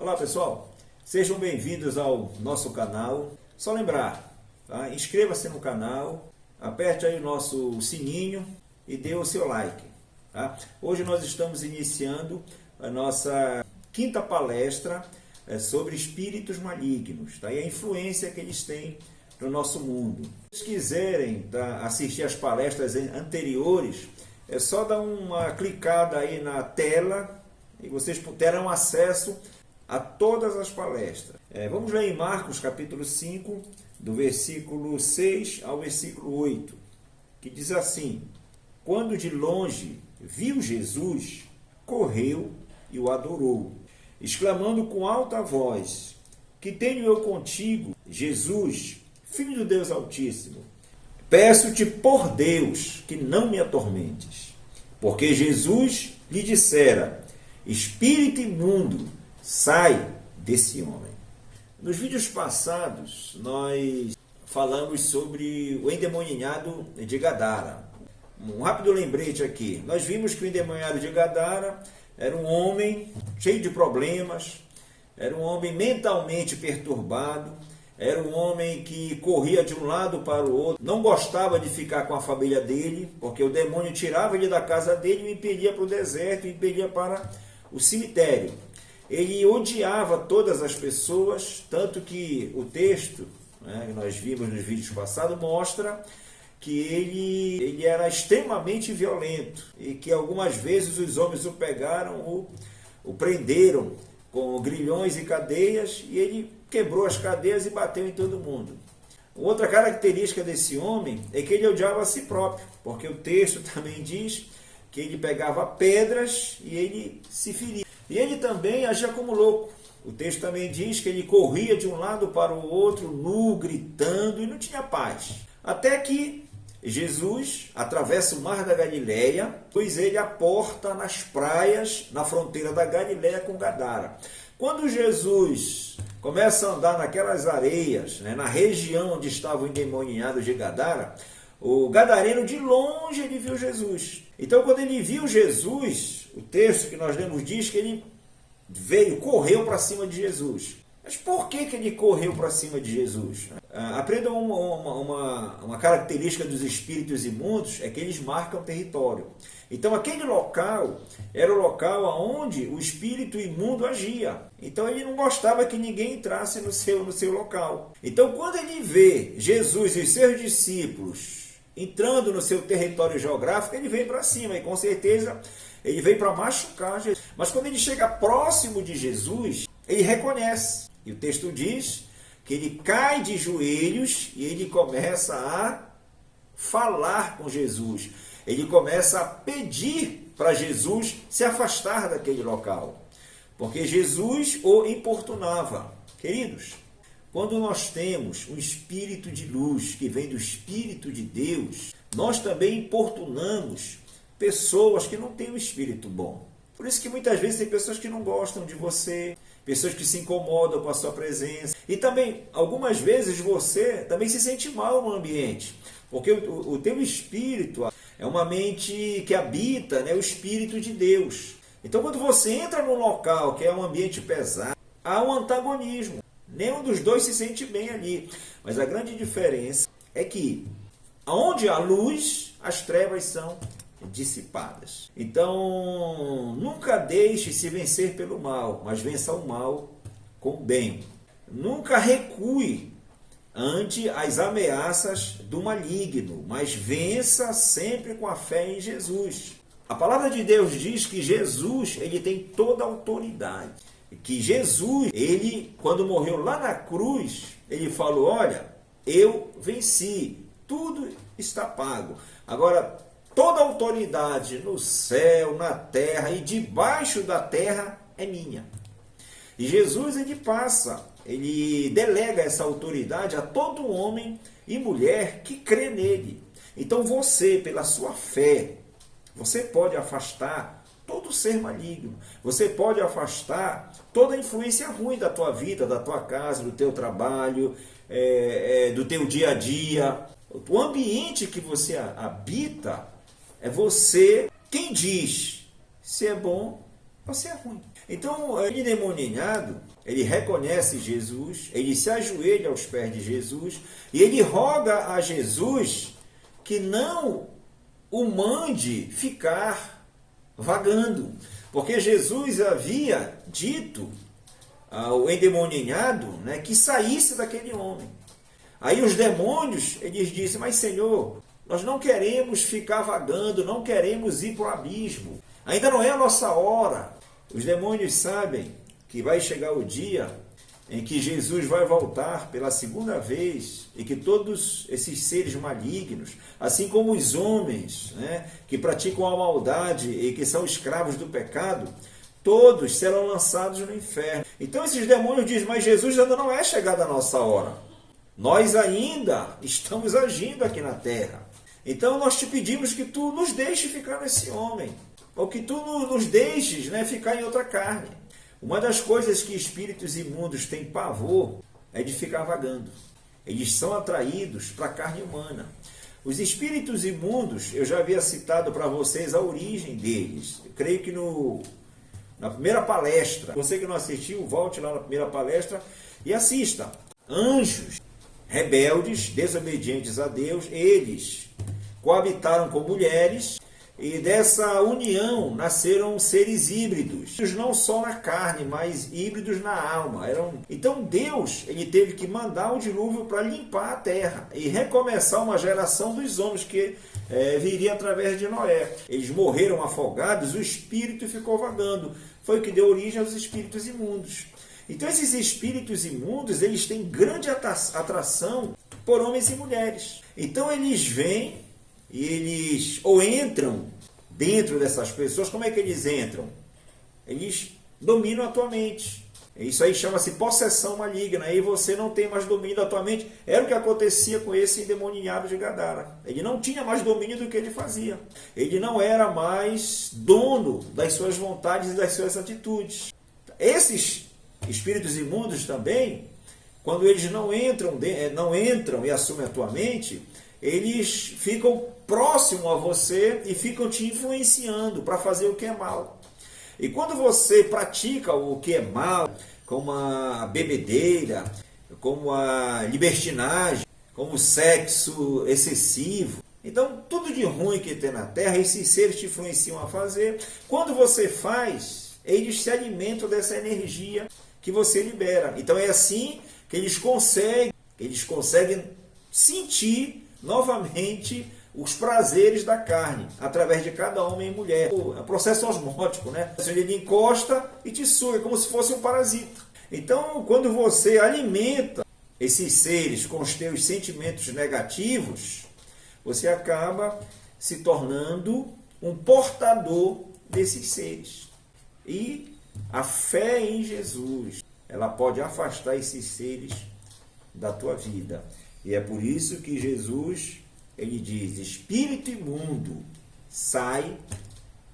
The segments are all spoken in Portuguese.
Olá pessoal, sejam bem-vindos ao nosso canal. Só lembrar, tá? Inscreva-se no canal, aperte aí o nosso sininho e dê o seu like. Tá? Hoje nós estamos iniciando a nossa quinta palestra sobre espíritos malignos, tá? E a influência que eles têm no nosso mundo. Se quiserem assistir as palestras anteriores, é só dar uma clicada aí na tela e vocês terão acesso a todas as palestras. Vamos ler em Marcos capítulo 5, do versículo 6 ao versículo 8, que diz assim: quando de longe viu Jesus, correu e o adorou, exclamando com alta voz: que tenho eu contigo, Jesus, Filho do Deus Altíssimo? Peço-te por Deus que não me atormentes. Porque Jesus lhe dissera: espírito imundo, sai desse homem. Nos vídeos passados, nós falamos sobre o endemoniado de Gadara. Um rápido lembrete aqui. Nós vimos que o endemoniado de Gadara era um homem cheio de problemas, era um homem mentalmente perturbado, era um homem que corria de um lado para o outro, não gostava de ficar com a família dele, porque o demônio tirava ele da casa dele e o impelia para o deserto, e impelia para o cemitério. Ele odiava todas as pessoas, tanto que o texto, que nós vimos nos vídeos passados, mostra que ele era extremamente violento e que algumas vezes os homens o pegaram, o prenderam com grilhões e cadeias, e ele quebrou as cadeias e bateu em todo mundo. Outra característica desse homem é que ele odiava a si próprio, porque o texto também diz que ele pegava pedras e ele se feria. E ele também agia como louco. O texto também diz que ele corria de um lado para o outro, nu, gritando, e não tinha paz. Até que Jesus atravessa o mar da Galileia, pois ele aporta nas praias, na fronteira da Galileia com Gadara. Quando Jesus começa a andar naquelas areias, na região onde estava o endemoniado de Gadara, o gadareno de longe ele viu Jesus. Então quando ele viu Jesus, o texto que nós lemos diz que ele correu para cima de Jesus. Mas por que ele correu para cima de Jesus? Aprendam uma característica dos espíritos imundos, é que eles marcam território. Então aquele local era o local onde o espírito imundo agia. Então ele não gostava que ninguém entrasse no seu local. Então quando ele vê Jesus e os seus discípulos entrando no seu território geográfico, ele vem para cima, e com certeza ele veio para machucar Jesus. Mas quando ele chega próximo de Jesus, ele reconhece. E o texto diz que ele cai de joelhos e ele começa a falar com Jesus. Ele começa a pedir para Jesus se afastar daquele local, porque Jesus o importunava. Queridos, quando nós temos um espírito de luz que vem do Espírito de Deus, nós também importunamos pessoas que não têm um espírito bom. Por isso que muitas vezes tem pessoas que não gostam de você, pessoas que se incomodam com a sua presença. E também, algumas vezes, você também se sente mal no ambiente, porque o teu espírito é uma mente que habita, o Espírito de Deus. Então, quando você entra num local que é um ambiente pesado, há um antagonismo. Nenhum dos dois se sente bem ali. Mas a grande diferença é que, onde há luz, as trevas são dissipadas. Então, nunca deixe se vencer pelo mal, mas vença o mal com o bem. Nunca recue ante as ameaças do maligno, mas vença sempre com a fé em Jesus. A palavra de Deus diz que Jesus, ele tem toda a autoridade. Que Jesus, ele, quando morreu lá na cruz, ele falou: olha, eu venci, tudo está pago. Agora, toda a autoridade no céu, na terra e debaixo da terra é minha. E Jesus, ele delega essa autoridade a todo homem e mulher que crê nele. Então você, pela sua fé, você pode afastar todo ser maligno. Você pode afastar toda a influência ruim da tua vida, da tua casa, do teu trabalho, do teu dia a dia. O ambiente que você habita é você quem diz se é bom ou se é ruim. Então, o endemoniado, ele reconhece Jesus, ele se ajoelha aos pés de Jesus e ele roga a Jesus que não o mande ficar vagando. Porque Jesus havia dito ao endemoniado, né, que saísse daquele homem. Aí os demônios, eles dizem, mas Senhor, nós não queremos ficar vagando, não queremos ir para o abismo. Ainda não é a nossa hora. Os demônios sabem que vai chegar o dia em que Jesus vai voltar pela segunda vez e que todos esses seres malignos, assim como os homens, né, que praticam a maldade e que são escravos do pecado, todos serão lançados no inferno. Então esses demônios dizem, mas Jesus ainda não é chegada a nossa hora. Nós ainda estamos agindo aqui na terra. Então nós te pedimos que tu nos deixes ficar nesse homem, ou que tu nos deixes, né, ficar em outra carne. Uma das coisas que espíritos imundos têm pavor é de ficar vagando. Eles são atraídos para a carne humana. Os espíritos imundos, eu já havia citado para vocês a origem deles. Eu creio que na primeira palestra, você que não assistiu, volte lá na primeira palestra e assista. Anjos rebeldes, desobedientes a Deus, eles coabitaram com mulheres e dessa união nasceram seres híbridos, não só na carne, mas híbridos na alma. Então Deus, ele teve que mandar um dilúvio para limpar a terra e recomeçar uma geração dos homens que viria através de Noé. Eles morreram afogados, o espírito ficou vagando. Foi o que deu origem aos espíritos imundos. Então esses espíritos imundos, eles têm grande atração por homens e mulheres. Então eles vêm e eles ou entram dentro dessas pessoas. Como é que eles entram? Eles dominam a tua mente. Isso aí chama-se possessão maligna. Aí você não tem mais domínio da tua mente. Era o que acontecia com esse endemoniado de Gadara. Ele não tinha mais domínio do que ele fazia. Ele não era mais dono das suas vontades e das suas atitudes. Esses espíritos imundos também, quando eles não entram e assumem a tua mente, eles ficam próximos a você e ficam te influenciando para fazer o que é mal. E quando você pratica o que é mal, como a bebedeira, como a libertinagem, como o sexo excessivo, então tudo de ruim que tem na Terra, esses seres te influenciam a fazer. Quando você faz, eles se alimentam dessa energia que você libera. Então é assim que eles conseguem sentir novamente os prazeres da carne, através de cada homem e mulher. É um processo osmótico, né? Ele encosta e te suga, como se fosse um parasita. Então, quando você alimenta esses seres com os teus sentimentos negativos, você acaba se tornando um portador desses seres. E a fé em Jesus, ela pode afastar esses seres da tua vida. E é por isso que Jesus, ele diz, espírito imundo, sai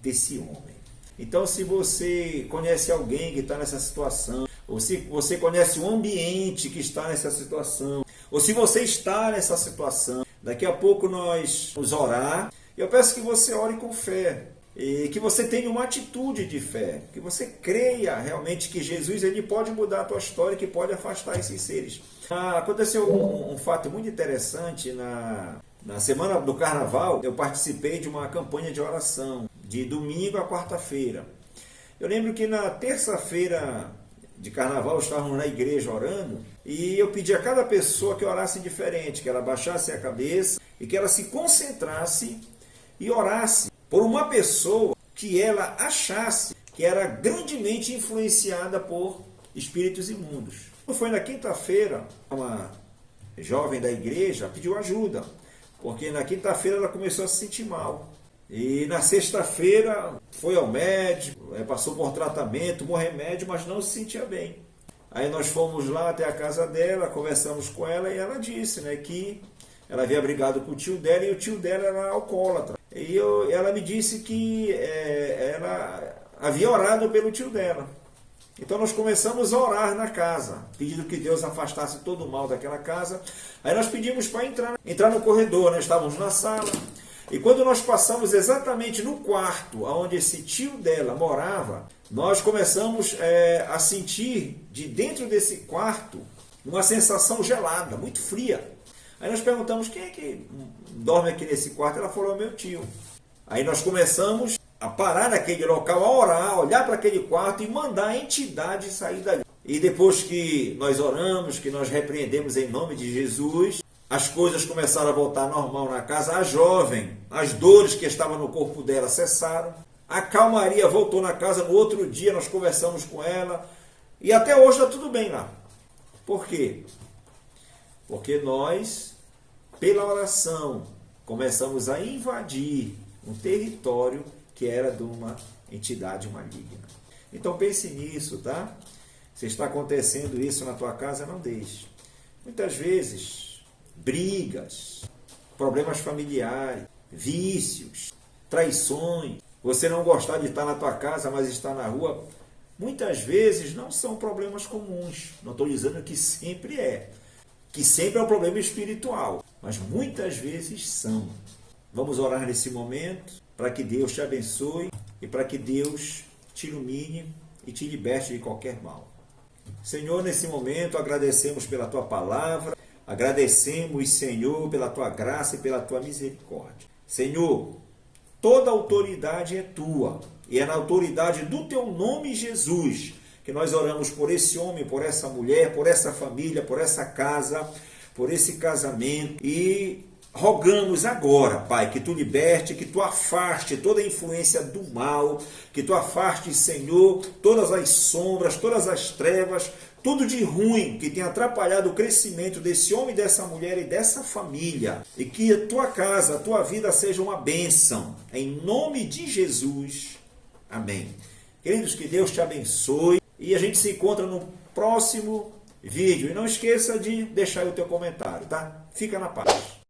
desse homem. Então, se você conhece alguém que está nessa situação, ou se você conhece um ambiente que está nessa situação, ou se você está nessa situação, daqui a pouco nós vamos orar. Eu peço que você ore com fé, e que você tenha uma atitude de fé, que você creia realmente que Jesus, ele pode mudar a tua história, que pode afastar esses seres. Aconteceu um fato muito interessante na semana do Carnaval. Eu participei de uma campanha de oração de domingo a quarta-feira. Eu lembro que na terça-feira de Carnaval estávamos na igreja orando e eu pedi a cada pessoa que orasse diferente, que ela baixasse a cabeça e que ela se concentrasse e orasse por uma pessoa que ela achasse que era grandemente influenciada por espíritos imundos. Foi na quinta-feira, uma jovem da igreja pediu ajuda, porque na quinta-feira ela começou a se sentir mal. E na sexta-feira foi ao médico, passou por tratamento, tomou remédio, mas não se sentia bem. Aí nós fomos lá até a casa dela, conversamos com ela e ela disse, né, que ela havia brigado com o tio dela e o tio dela era alcoólatra. E ela me disse que ela havia orado pelo tio dela. Então nós começamos a orar na casa, pedindo que Deus afastasse todo o mal daquela casa. Aí nós pedimos para entrar no corredor, nós estávamos na sala. E quando nós passamos exatamente no quarto onde esse tio dela morava, nós começamos a sentir de dentro desse quarto uma sensação gelada, muito fria. Aí nós perguntamos, quem é que dorme aqui nesse quarto? Ela falou, meu tio. Aí nós começamos a parar naquele local, a orar, olhar para aquele quarto e mandar a entidade sair dali. E depois que nós oramos, que nós repreendemos em nome de Jesus, as coisas começaram a voltar normal na casa. A jovem, as dores que estavam no corpo dela cessaram. A calmaria voltou na casa. No outro dia nós conversamos com ela. E até hoje está tudo bem lá. Por quê? Porque nós, pela oração, começamos a invadir um território que era de uma entidade maligna. Então pense nisso, tá? Se está acontecendo isso na tua casa, não deixe. Muitas vezes, brigas, problemas familiares, vícios, traições, você não gostar de estar na tua casa, mas estar na rua, muitas vezes não são problemas comuns. Não estou dizendo que sempre é. Que sempre é um problema espiritual. Mas muitas vezes são. Vamos orar nesse momento para que Deus te abençoe e para que Deus te ilumine e te liberte de qualquer mal. Senhor, nesse momento agradecemos pela Tua palavra, agradecemos, Senhor, pela Tua graça e pela Tua misericórdia. Senhor, toda autoridade é Tua e é na autoridade do Teu nome, Jesus, que nós oramos por esse homem, por essa mulher, por essa família, por essa casa, por esse casamento e rogamos agora, Pai, que Tu liberte, que Tu afaste toda a influência do mal, que Tu afaste, Senhor, todas as sombras, todas as trevas, tudo de ruim que tem atrapalhado o crescimento desse homem, dessa mulher e dessa família. E que a Tua casa, a Tua vida seja uma bênção. Em nome de Jesus. Amém. Queridos, que Deus te abençoe. E a gente se encontra no próximo vídeo. E não esqueça de deixar aí o teu comentário, tá? Fica na paz.